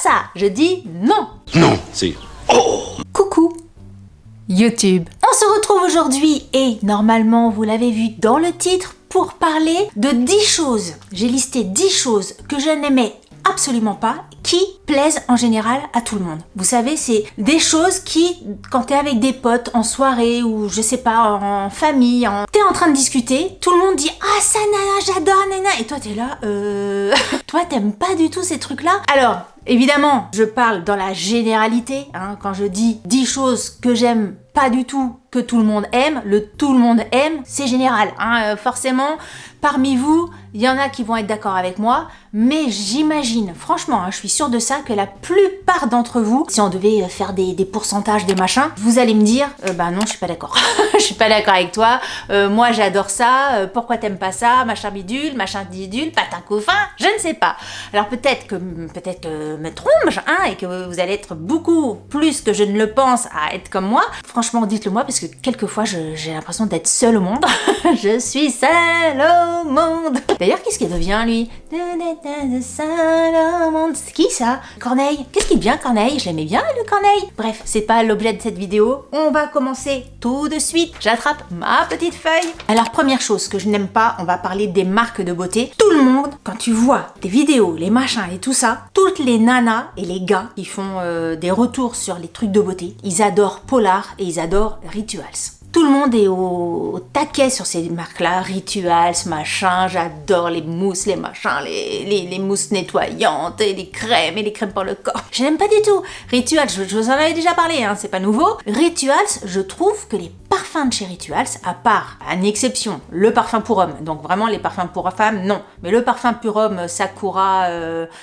ça. Je dis non. Non, c'est... Coucou YouTube. On se retrouve aujourd'hui et normalement vous l'avez vu dans le titre pour parler de 10 choses. J'ai listé 10 choses que je n'aimais absolument pas, qui plaisent en général à tout le monde. Vous savez, c'est des choses qui, quand t'es avec des potes en soirée ou je sais pas, en famille, t'es en train de discuter, tout le monde dit « Ah ça nana, j'adore nana » et toi t'es là « Toi t'aimes pas du tout ces trucs-là » Alors, évidemment, je parle dans la généralité, quand je dis 10 choses que j'aime pas du tout, que tout le monde aime, le tout le monde aime, c'est général. Forcément, parmi vous, il y en a qui vont être d'accord avec moi, mais j'imagine, franchement, je suis sûre de ça, que la plupart d'entre vous, si on devait faire des pourcentages, des machins, vous allez me dire, bah non, je suis pas d'accord. Je suis pas d'accord avec toi, moi j'adore ça, pourquoi t'aimes pas ça, machin bidule, patin couffin, je ne sais pas. Alors peut-être que me trompe, et que vous allez être beaucoup plus que je ne le pense à être comme moi. Franchement, dites-le moi, parce que quelqueforts j'ai l'impression d'être seule au monde. Je suis seule au monde. D'ailleurs, qu'est-ce qu'il devient lui? Seul au monde. C'est qui ça? Corneille. Qu'est-ce qu'il devient Corneille? Je l'aimais bien le Corneille. Bref, c'est pas l'objet de cette vidéo. On va commencer tout de suite. J'attrape ma petite feuille. Alors première chose que je n'aime pas, on va parler des marques de beauté. Tout le monde, quand tu vois des vidéos, les machins et tout ça, toutes les nanas et les gars qui font des retours sur les trucs de beauté, ils adorent Polar et ils adorent Rituals. Tout le monde est au taquet sur ces marques-là, Rituals, machin, j'adore les mousses, les machins, les mousses nettoyantes, et les crèmes pour le corps. Je n'aime pas du tout. Rituals, je vous en avais déjà parlé, c'est pas nouveau. Rituals, je trouve que les parfums de chez Rituals, à part, à une exception, le parfum pour homme, donc vraiment les parfums pour femmes, non. Mais le parfum pour homme, Sakura,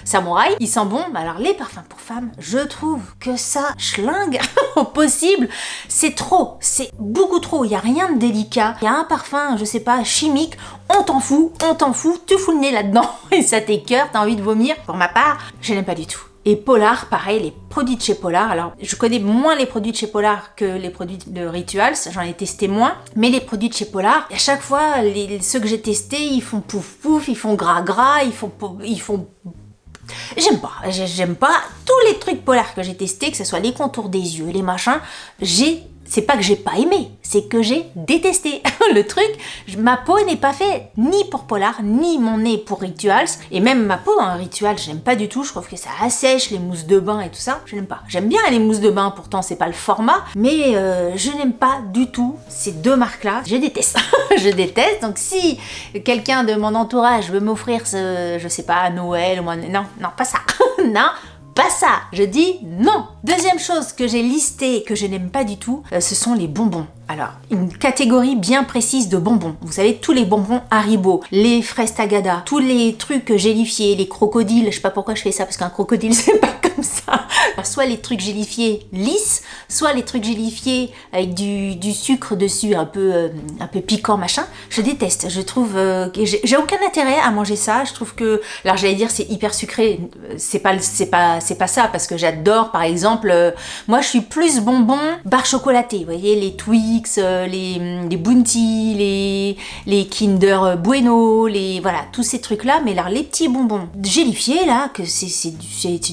Samouraï, il sent bon. Mais alors les parfums pour femmes, je trouve que ça schlingue au possible. C'est trop, c'est beaucoup trop, il n'y a rien de délicat. Il y a un parfum, je sais pas, chimique, on t'en fout, tu fous le nez là-dedans et ça t'écœure, t'as envie de vomir. Pour ma part, je n'aime pas du tout. Et Polar, pareil, les produits de chez Polar, alors je connais moins les produits de chez Polar que les produits de Rituals, j'en ai testé moins, mais les produits de chez Polar, à chaque fois, ceux que j'ai testés, ils font pouf pouf, ils font gras gras, ils font... J'aime pas tous les trucs Polar que j'ai testés, que ce soit les contours des yeux, les machins, c'est pas que j'ai pas aimé, c'est que j'ai détesté. Le truc, ma peau n'est pas faite ni pour Polar, ni mon nez pour Rituals. Et même ma peau, Rituals, j'aime pas du tout. Je trouve que ça assèche les mousses de bain et tout ça. Je n'aime pas. J'aime bien les mousses de bain, pourtant c'est pas le format. Mais je n'aime pas du tout ces deux marques-là. Je déteste. Je déteste. Donc si quelqu'un de mon entourage veut m'offrir je sais pas, à Noël, non, pas ça. Non. Pas ça, je dis non. Deuxième chose que j'ai listée, que je n'aime pas du tout, ce sont les bonbons. Alors, une catégorie bien précise de bonbons. Vous savez, tous les bonbons Haribo, les fraises Tagada, tous les trucs gélifiés, les crocodiles, je sais pas pourquoi je fais ça, parce qu'un crocodile, c'est pas comme ça. Soit les trucs gélifiés lisses, soit les trucs gélifiés avec du sucre dessus, un peu piquant, machin. Je déteste. Je trouve que j'ai aucun intérêt à manger ça. Je trouve que, alors j'allais dire c'est hyper sucré. C'est pas ça, parce que j'adore, par exemple, moi je suis plus bonbon barre chocolatée. Vous voyez, les Twix, les Bounty, les Kinder Bueno, voilà, tous ces trucs-là. Mais alors les petits bonbons gélifiés, là, que c'est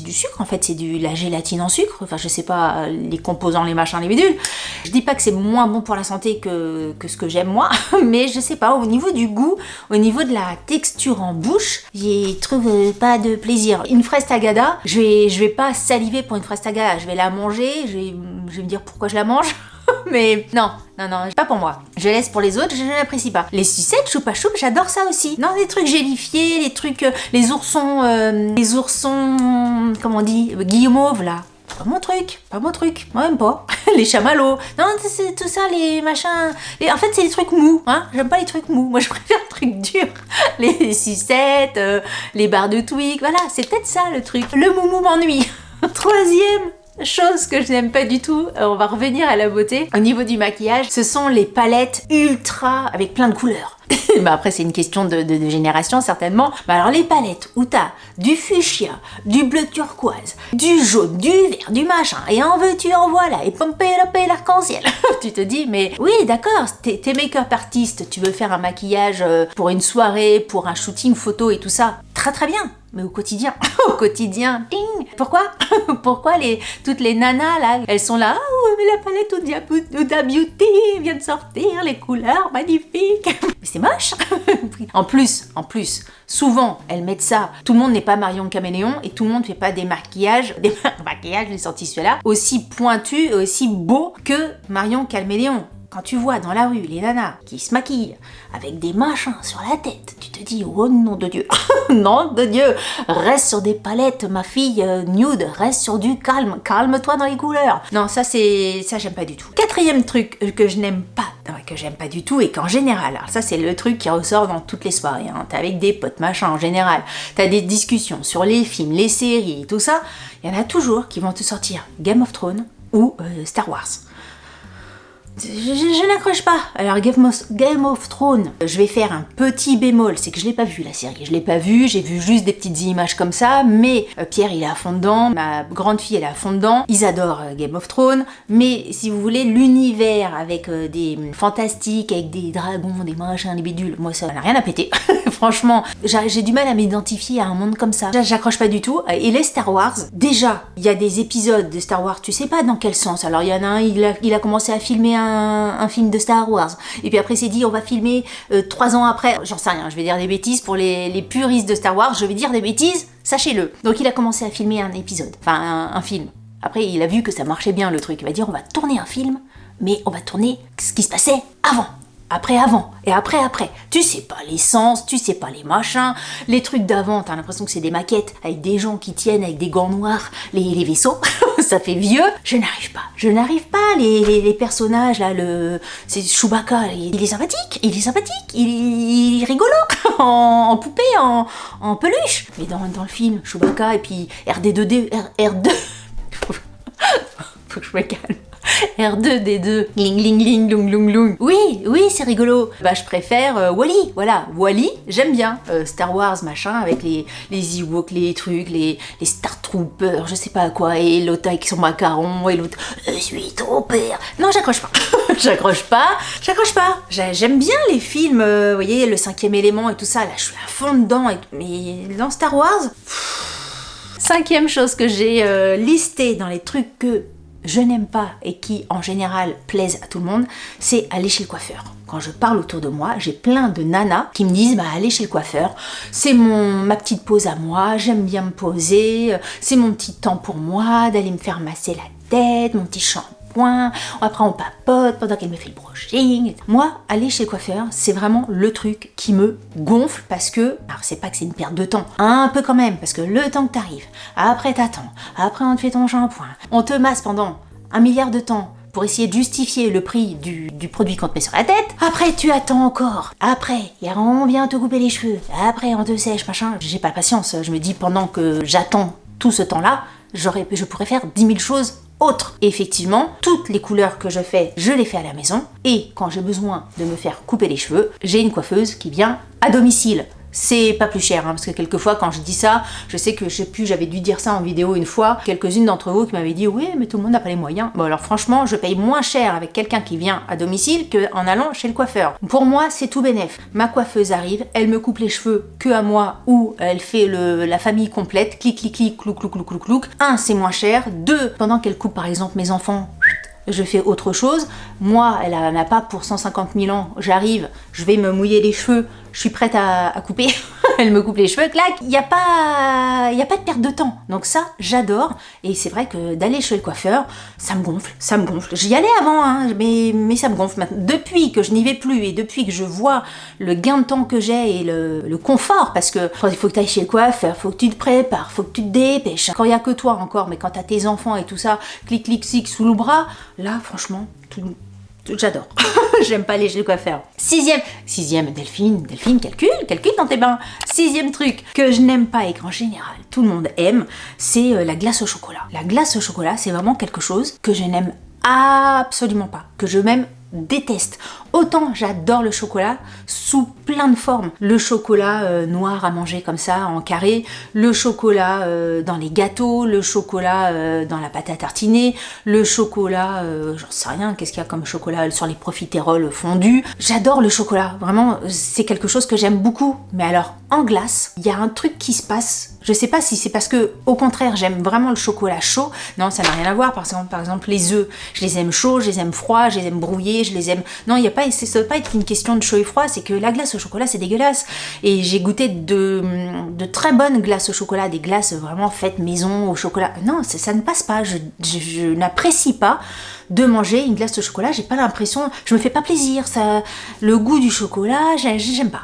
du sucre, en fait, c'est de la gélatine en sucre. Enfin, je sais pas, les composants, les machins, les bidules. Je dis pas que c'est moins bon pour la santé que ce que j'aime moi, mais je sais pas, au niveau du goût, au niveau de la texture en bouche, j'y trouve pas de plaisir. Une fraise Tagada, je vais pas saliver pour une fraise Tagada, je vais la manger, je vais me dire pourquoi je la mange. Mais non, pas pour moi. Je laisse pour les autres, je n'apprécie pas. Les sucettes, choupa choup, j'adore ça aussi. Non, les trucs gélifiés, les trucs, les oursons, comment on dit, guillemauve là. Pas mon truc, moi même pas. Les chamallows, non, c'est tout ça, les machins. En fait, c'est les trucs mous, j'aime pas les trucs mous. Moi, je préfère les trucs durs. Les sucettes, les barres de Twix, voilà, c'est peut-être ça le truc. Le moumou m'ennuie. Troisième chose que je n'aime pas du tout, on va revenir à la beauté. Au niveau du maquillage, ce sont les palettes ultra avec plein de couleurs. Bah après c'est une question de génération certainement. Bah alors les palettes où t'as du fuchsia, du bleu turquoise, du jaune, du vert, du machin, et en veux-tu en voilà, et pompé l'arc-en-ciel. Tu te dis mais oui d'accord, t'es make-up artiste, tu veux faire un maquillage pour une soirée, pour un shooting photo et tout ça, très très bien. mais au quotidien. Au quotidien, ding. Pourquoi Pourquoi toutes les nanas là, elles sont là, oh mais la palette Huda Beauty vient de sortir, les couleurs magnifiques. Mais c'est moche. En plus, souvent elles mettent ça. Tout le monde n'est pas Marion Caméléon et tout le monde fait pas des maquillages, j'ai sorti celui-là, aussi pointus et aussi beaux que Marion Caméléon. Quand tu vois dans la rue les nanas qui se maquillent avec des machins sur la tête, tu te dis, oh nom de Dieu, nom de Dieu, reste sur des palettes, ma fille, nude, reste sur du calme, calme-toi dans les couleurs. Non, ça j'aime pas du tout. Quatrième truc que je n'aime pas, que j'aime pas du tout et qu'en général, alors ça c'est le truc qui ressort dans toutes les soirées, hein, t'es avec des potes, machin, en général, t'as des discussions sur les films, les séries, tout ça, il y en a toujours qui vont te sortir Game of Thrones ou Star Wars. Je n'accroche pas. Alors Game of Thrones, je vais faire un petit bémol, c'est que je l'ai pas vu la série, je l'ai pas vu, j'ai vu juste des petites images comme ça, mais Pierre il est à fond dedans, ma grande fille elle est à fond dedans, ils adorent Game of Thrones, mais si vous voulez l'univers avec des fantastiques, avec des dragons, des machins, des bidules, moi ça n'a rien à péter. Franchement, j'ai du mal à m'identifier à un monde comme ça. J'accroche pas du tout. Et les Star Wars, déjà, il y a des épisodes de Star Wars, tu sais pas dans quel sens. Alors il y en a un, il a commencé à filmer un film de Star Wars. Et puis après, c'est dit, on va filmer 3 ans après. J'en sais rien, je vais dire des bêtises. Pour les puristes de Star Wars, je vais dire des bêtises, sachez-le. Donc il a commencé à filmer un épisode, enfin un film. Après, il a vu que ça marchait bien le truc. Il va dire, on va tourner un film, mais on va tourner ce qui se passait avant. Après avant, et après. Tu sais pas les sens, tu sais pas les machins, les trucs d'avant, t'as l'impression que c'est des maquettes avec des gens qui tiennent avec des gants noirs les vaisseaux, ça fait vieux. Je n'arrive pas, les personnages là, c'est Chewbacca, il est sympathique, il est rigolo, en poupée, en peluche. Mais dans le film, Chewbacca et puis R2, faut que je me calme. R2D2, ling ling ling lung lung lung. Oui, c'est rigolo. Bah je préfère Wall-E, voilà. Wall-E, j'aime bien. Star Wars machin avec les Ewoks, les trucs, les Star Troopers, je sais pas quoi, et l'autre avec son macaron, et l'autre je suis ton père. Non, j'accroche pas. J'accroche pas. J'aime bien les films, vous voyez, le 5e élément et tout ça, là je suis à fond dedans, mais dans Star Wars, 5e chose que j'ai listée dans les trucs que je n'aime pas et qui en général plaisent à tout le monde, c'est aller chez le coiffeur. Quand je parle autour de moi, j'ai plein de nanas qui me disent bah aller chez le coiffeur, c'est ma petite pause à moi, j'aime bien me poser, c'est mon petit temps pour moi d'aller me faire masser la tête, mon petit shampoing, après on papote pendant qu'elle me fait le brushing. Moi, aller chez le coiffeur, c'est vraiment le truc qui me gonfle parce que, alors c'est pas que c'est une perte de temps, un peu quand même, parce que le temps que t'arrives, après t'attends, après on te fait ton shampoing, on te masse pendant 1 milliard de temps pour essayer de justifier le prix du produit qu'on te met sur la tête, après tu attends encore, après on vient te couper les cheveux, après on te sèche, machin, j'ai pas patience, je me dis pendant que j'attends tout ce temps-là, je pourrais faire 10 000 choses autres. Et effectivement, toutes les couleurs que je les fais à la maison. Et quand j'ai besoin de me faire couper les cheveux, j'ai une coiffeuse qui vient à domicile. C'est pas plus cher, hein, parce que quelquefois quand je dis ça, je sais que je sais plus, j'avais dû dire ça en vidéo une fois, quelques-unes d'entre vous qui m'avaient dit oui mais tout le monde n'a pas les moyens. Bon alors franchement, je paye moins cher avec quelqu'un qui vient à domicile qu'en allant chez le coiffeur. Pour moi, c'est tout bénef. Ma coiffeuse arrive, elle me coupe les cheveux que à moi ou elle fait la famille complète, clic clic clic, clouc clouc clouc clouc clouc. 1, c'est moins cher. 2, pendant qu'elle coupe par exemple mes enfants, je fais autre chose. Moi, elle n'a pas pour 150 000 ans. J'arrive, je vais me mouiller les cheveux, je suis prête à couper. Elle me coupe les cheveux, clac. Il n'y a pas de perte de temps. Donc ça, j'adore. Et c'est vrai que d'aller chez le coiffeur, ça me gonfle. J'y allais avant, hein, mais ça me gonfle maintenant. Depuis que je n'y vais plus et depuis que je vois le gain de temps que j'ai et le confort, parce que il faut que tu ailles chez le coiffeur, faut que tu te prépares, faut que tu te dépêches. Quand il n'y a que toi encore, mais quand tu as tes enfants et tout ça, clic, clic, clic, sous le bras, là, franchement, j'adore. J'aime pas aller chez le coiffeur. Sixième, Delphine, calcule dans tes bains. 6e truc que je n'aime pas et qu'en général tout le monde aime, c'est la glace au chocolat. La glace au chocolat, c'est vraiment quelque chose que je n'aime absolument pas, que je même déteste. Autant j'adore le chocolat sous plein de formes. Le chocolat noir à manger comme ça en carré, le chocolat dans les gâteaux, le chocolat dans la pâte à tartiner, le chocolat, j'en sais rien, qu'est-ce qu'il y a comme chocolat sur les profiteroles fondus. J'adore le chocolat, vraiment c'est quelque chose que j'aime beaucoup. Mais alors en glace, il y a un truc qui se passe Je sais pas si c'est parce que, au contraire, j'aime vraiment le chocolat chaud. Non, ça n'a rien à voir. Par exemple, les œufs, je les aime chauds, je les aime froids, je les aime brouillés, je les aime... Non, ça ne doit pas être une question de chaud et froid, c'est que la glace au chocolat, c'est dégueulasse. Et j'ai goûté de très bonnes glaces au chocolat, des glaces vraiment faites maison au chocolat. Non, ça ne passe pas. Je n'apprécie pas de manger une glace au chocolat. J'ai pas l'impression... Je me fais pas plaisir. Le goût du chocolat, j'aime pas.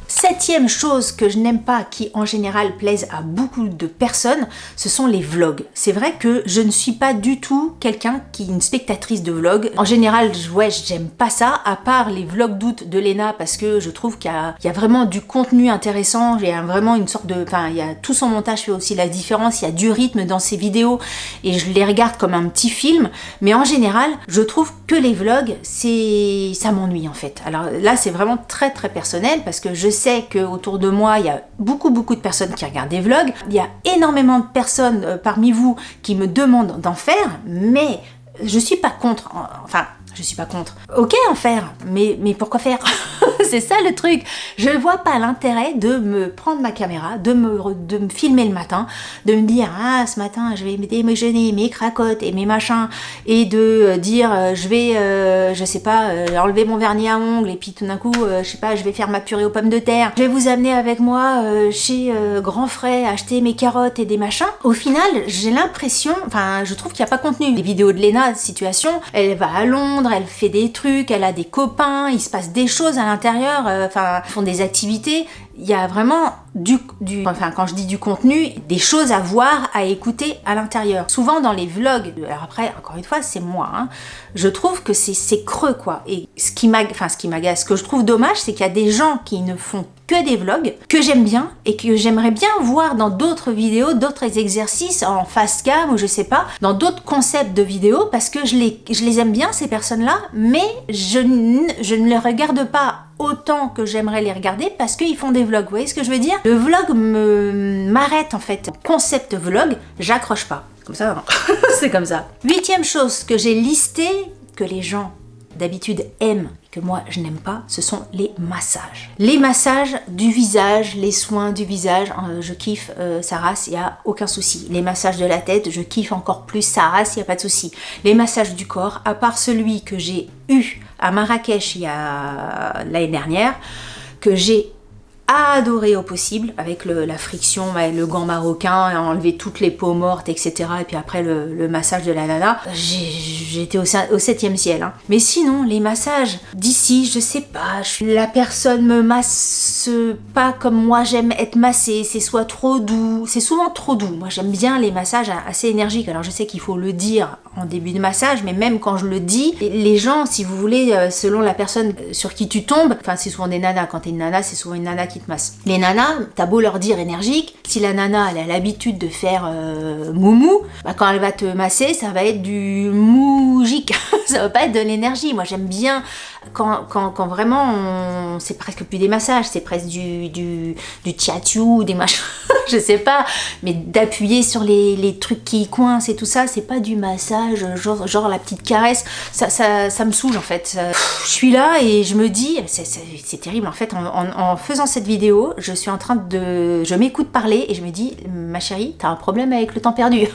7e chose que je n'aime pas, qui en général plaise à beaucoup de personnes, ce sont les vlogs. C'est vrai que je ne suis pas du tout quelqu'un qui est une spectatrice de vlogs. En général, j'aime pas ça, à part les vlogs d'août de Léna, parce que je trouve qu'il y a vraiment du contenu intéressant, il y a vraiment une sorte de... Enfin, il y a tout son montage fait aussi la différence, il y a du rythme dans ses vidéos, et je les regarde comme un petit film, mais en général, je trouve que les vlogs, ça m'ennuie en fait. Alors là, c'est vraiment très très personnel, parce que je sais qu'autour de moi, il y a beaucoup de personnes qui regardent des vlogs. Il y a énormément de personnes parmi vous qui me demandent d'en faire, mais je suis pas contre. Enfin, je suis pas contre. Ok, en faire, mais pourquoi faire? C'est ça le truc. Je vois pas l'intérêt de me prendre ma caméra, de me filmer le matin, de me dire ah ce matin je vais déjeuner mes cracottes et mes machins, et de dire je vais je sais pas enlever mon vernis à ongles, et puis tout d'un coup je sais pas, je vais faire ma purée aux pommes de terre, je vais vous amener avec moi chez Grand Frais acheter mes carottes et des machins. Au final j'ai l'impression, enfin je trouve qu'il n'y a pas contenu. Les vidéos de Léna, situation, elle va à Londres, elle fait des trucs, elle a des copains, il se passe des choses à l'intérieur, enfin, font des activités. Il y a vraiment enfin, quand je dis du contenu, des choses à voir, à écouter à l'intérieur. Souvent dans les vlogs, alors après, encore une fois, c'est moi, hein, je trouve que c'est creux, quoi. Et ce qui m'agace, ce que je trouve dommage, c'est qu'il y a des gens qui ne font que des vlogs, que j'aime bien, et que j'aimerais bien voir dans d'autres vidéos, d'autres exercices, en face cam, ou je sais pas, dans d'autres concepts de vidéos, parce que je les aime bien, ces personnes-là, mais je ne les regarde pas autant que j'aimerais les regarder, parce qu'ils font des vlogs. Vous voyez ce que je veux dire? Le vlog m'arrête en fait. Concept vlog, j'accroche pas. Comme ça, non. C'est comme ça. 8e chose que j'ai listée, que les gens d'habitude aiment, que moi je n'aime pas, ce sont les massages. Les massages du visage, les soins du visage, je kiffe sa race, il n'y a aucun souci. Les massages de la tête, je kiffe encore plus sa race, il n'y a pas de souci. Les massages du corps, à part celui que j'ai eu à Marrakech l'année dernière, que j'ai adoré au possible, avec la friction, le gant marocain, enlever toutes les peaux mortes, etc. Et puis après le massage de la nana, j'étais au 7e ciel. Hein. Mais sinon, les massages d'ici, je sais pas, la personne me masse pas comme moi j'aime être massée, c'est soit trop doux, c'est souvent trop doux. Moi j'aime bien les massages assez énergiques, alors je sais qu'il faut le dire en début de massage, mais même quand je le dis, les gens, si vous voulez, selon la personne sur qui tu tombes, enfin c'est souvent des nanas, quand t'es une nana, c'est souvent une nana qui te masse. Les nanas, t'as beau leur dire énergique, si la nana elle a l'habitude de faire moumou, bah, quand elle va te masser, ça va être du mougique, ça va pas être de l'énergie. Moi j'aime bien quand vraiment c'est presque plus des massages, c'est presque du tchiatchou, des machins, je sais pas, mais d'appuyer sur les trucs qui coincent et tout ça, c'est pas du massage, genre la petite caresse, ça me saoule en fait. Je suis là et je me dis, c'est terrible en fait, en faisant cette vidéo, je m'écoute parler et je me dis, ma chérie, t'as un problème avec le temps perdu.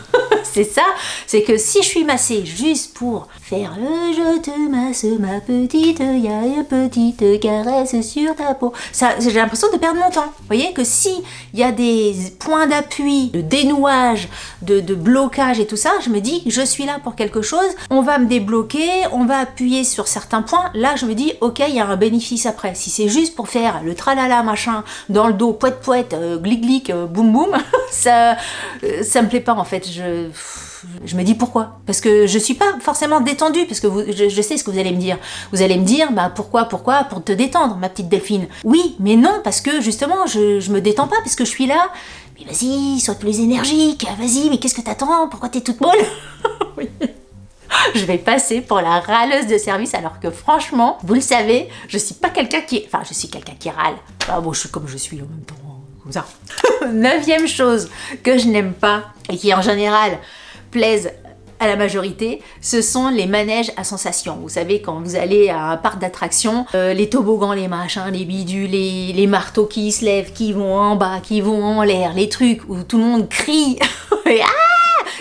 C'est ça, c'est que si je suis massée juste pour faire je te masse ma petite, y a une petite caresse sur ta peau, ça, j'ai l'impression de perdre mon temps. Vous voyez que si il y a des points d'appui, de dénouage, de blocage et tout ça, je me dis je suis là pour quelque chose, on va me débloquer, on va appuyer sur certains points, là je me dis ok, il y a un bénéfice après. Si c'est juste pour faire le tralala machin dans le dos, poète poète, glic glic, boum boum, ça me plaît pas en fait. Je me dis pourquoi? Parce que je suis pas forcément détendue, parce que je sais ce que vous allez me dire. Vous allez me dire, bah pourquoi? Pour te détendre, ma petite Delphine. Oui, mais non, parce que justement, je me détends pas, parce que je suis là. Mais vas-y, sois plus énergique, vas-y, mais qu'est-ce que t'attends? Pourquoi t'es toute molle? Oui. Je vais passer pour la râleuse de service, alors que franchement, vous le savez, je suis pas quelqu'un qui... Enfin, je suis quelqu'un qui râle. Ah bon, je suis comme je suis en même temps, comme ça. 9e chose que je n'aime pas, et qui en général plaisent à la majorité, ce sont les manèges à sensations. Vous savez, quand vous allez à un parc d'attractions, les toboggans, les machins, les bidules, les marteaux qui se lèvent, qui vont en bas, qui vont en l'air, les trucs où tout le monde crie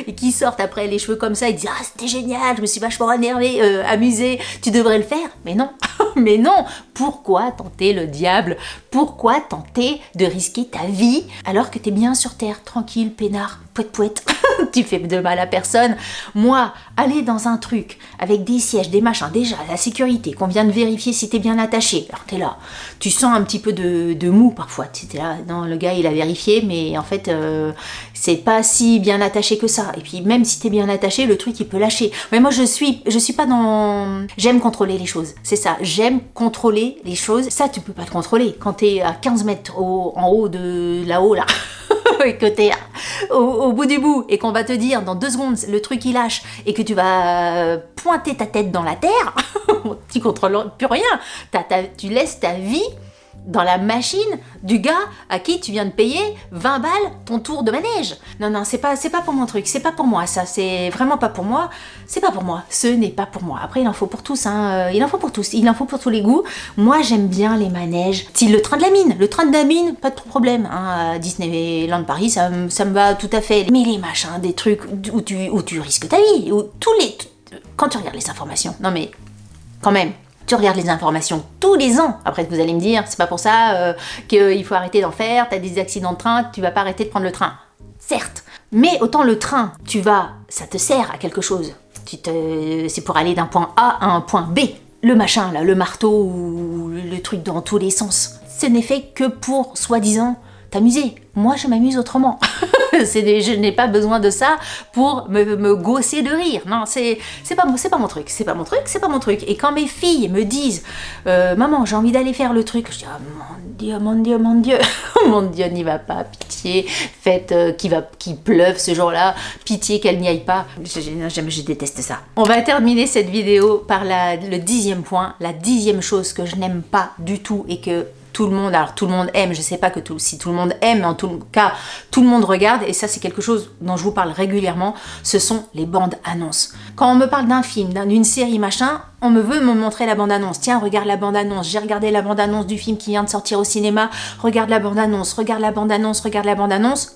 et qui sortent après les cheveux comme ça et disent « Ah, c'était génial, je me suis vachement énervée, amusée, tu devrais le faire ». Mais non, mais non. Pourquoi tenter le diable? Pourquoi tenter de risquer ta vie alors que t'es bien sur terre, tranquille, peinard, pouette. Tu fais de mal à personne. Moi, aller dans un truc avec des sièges, des machins, déjà la sécurité, qu'on vient de vérifier si t'es bien attaché. Alors t'es là, tu sens un petit peu de mou parfois. T'es là, non, le gars il a vérifié, mais en fait c'est pas si bien attaché que ça. Et puis même si t'es bien attaché, le truc il peut lâcher. Mais moi je suis pas dans... J'aime contrôler les choses, c'est ça. J'aime contrôler les choses. Ça tu peux pas te contrôler quand t'es à 15 mètres en haut de là-haut là. Et que t'es au bout du bout et qu'on va te dire dans 2 secondes le truc il lâche et que tu vas pointer ta tête dans la terre, tu contrôles plus rien. Tu laisses ta vie dans la machine du gars à qui tu viens de payer 20 balles ton tour de manège. Non, c'est pas pour mon truc, c'est pas pour moi ça, c'est vraiment pas pour moi, c'est pas pour moi, ce n'est pas pour moi. Après il en faut pour tous, hein. Il en faut pour tous, il en faut pour tous les goûts. Moi j'aime bien les manèges, style le train de la mine, pas de problème, hein. À Disneyland Paris ça me va tout à fait. Mais les machins, des trucs où tu risques ta vie, quand tu regardes les informations, non mais quand même, tu regardes les informations tous les ans. Après, vous allez me dire, c'est pas pour ça qu'il faut arrêter d'en faire, t'as des accidents de train, tu vas pas arrêter de prendre le train. Certes, mais autant le train, ça te sert à quelque chose. C'est pour aller d'un point A à un point B. Le machin, là, le marteau ou le truc dans tous les sens, ce n'est fait que pour, soi-disant, t'amuser. Moi, je m'amuse autrement. Je n'ai pas besoin de ça pour me gausser de rire. Non, c'est pas mon truc. C'est pas mon truc. Et quand mes filles me disent maman, j'ai envie d'aller faire le truc, je dis mon Dieu. Mon Dieu, n'y va pas, pitié. Faites qu'il pleuve ce jour-là, pitié qu'elle n'y aille pas. Je déteste ça. On va terminer cette vidéo par le 10e point, la 10e chose que je n'aime pas du tout et que tout le monde aime, je sais pas si tout le monde aime, mais en tout cas, tout le monde regarde, et ça c'est quelque chose dont je vous parle régulièrement, ce sont les bandes annonces. Quand on me parle d'un film, d'une série, machin, on veut me montrer la bande-annonce. Tiens, regarde la bande-annonce, j'ai regardé la bande-annonce du film qui vient de sortir au cinéma, regarde la bande-annonce.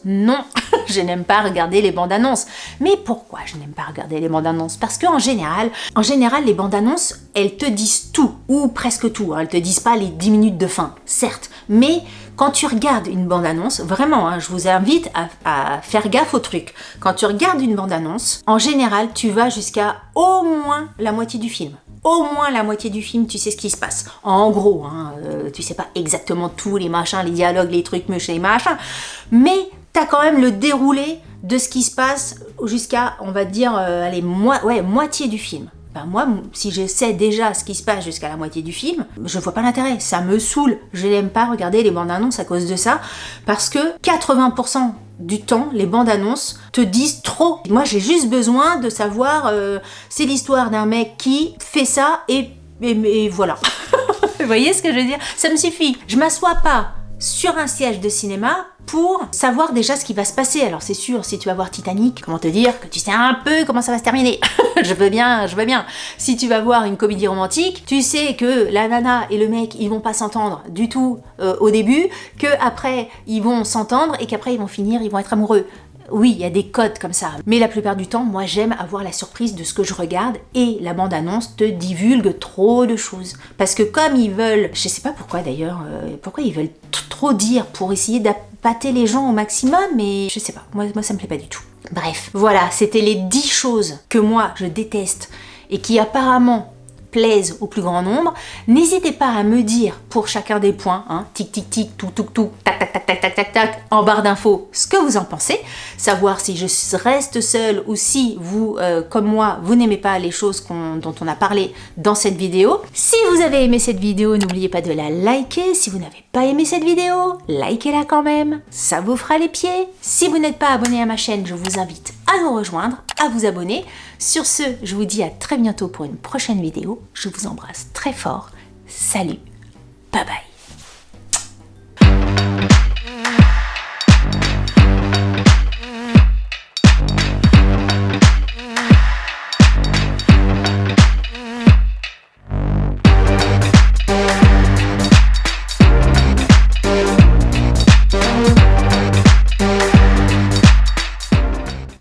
Non, je n'aime pas regarder les bandes-annonces. Mais pourquoi je n'aime pas regarder les bandes-annonces? Parce qu'en général, les bandes-annonces, elles te disent tout, ou presque tout. Elles te disent pas les 10 minutes de fin, certes, mais quand tu regardes une bande-annonce, vraiment, hein, je vous invite à faire gaffe au truc. Quand tu regardes une bande-annonce, en général, tu vas jusqu'à au moins la moitié du film. Au moins la moitié du film, tu sais ce qui se passe. En gros, hein, tu sais pas exactement tous les machins, les dialogues, les trucs, les machins, mais t'as quand même le déroulé de ce qui se passe jusqu'à, on va dire, moitié du film. Ben moi, si je sais déjà ce qui se passe jusqu'à la moitié du film, je vois pas l'intérêt, ça me saoule. Je n'aime pas regarder les bandes annonces à cause de ça, parce que 80% du temps, les bandes annonces te disent trop. Moi, j'ai juste besoin de savoir, c'est l'histoire d'un mec qui fait ça et voilà. Vous voyez ce que je veux dire? Ça me suffit. Je m'assois pas sur un siège de cinéma pour savoir déjà ce qui va se passer. Alors c'est sûr, si tu vas voir Titanic, comment te dire que tu sais un peu comment ça va se terminer. je veux bien. Si tu vas voir une comédie romantique, tu sais que la nana et le mec, ils vont pas s'entendre du tout au début, que après ils vont s'entendre et qu'après ils vont être amoureux. Oui, il y a des codes comme ça, mais la plupart du temps, moi j'aime avoir la surprise de ce que je regarde et la bande-annonce te divulgue trop de choses. Parce que comme ils veulent, je sais pas pourquoi d'ailleurs, pourquoi ils veulent trop dire pour essayer d'appâter les gens au maximum, mais je sais pas, moi ça me plaît pas du tout. Bref, voilà, c'était les 10 choses que moi je déteste et qui apparemment plaisent au plus grand nombre. N'hésitez pas à me dire pour chacun des points, hein, tic tic tic, tout, tac, en barre d'infos, ce que vous en pensez, savoir si je reste seule ou si vous, comme moi, vous n'aimez pas les choses dont on a parlé dans cette vidéo. Si vous avez aimé cette vidéo, n'oubliez pas de la liker. Si vous n'avez pas aimé cette vidéo, likez-la quand même, ça vous fera les pieds. Si vous n'êtes pas abonné à ma chaîne, je vous invite à nous rejoindre, à vous abonner. Sur ce, je vous dis à très bientôt pour une prochaine vidéo. Je vous embrasse très fort. Salut, bye bye.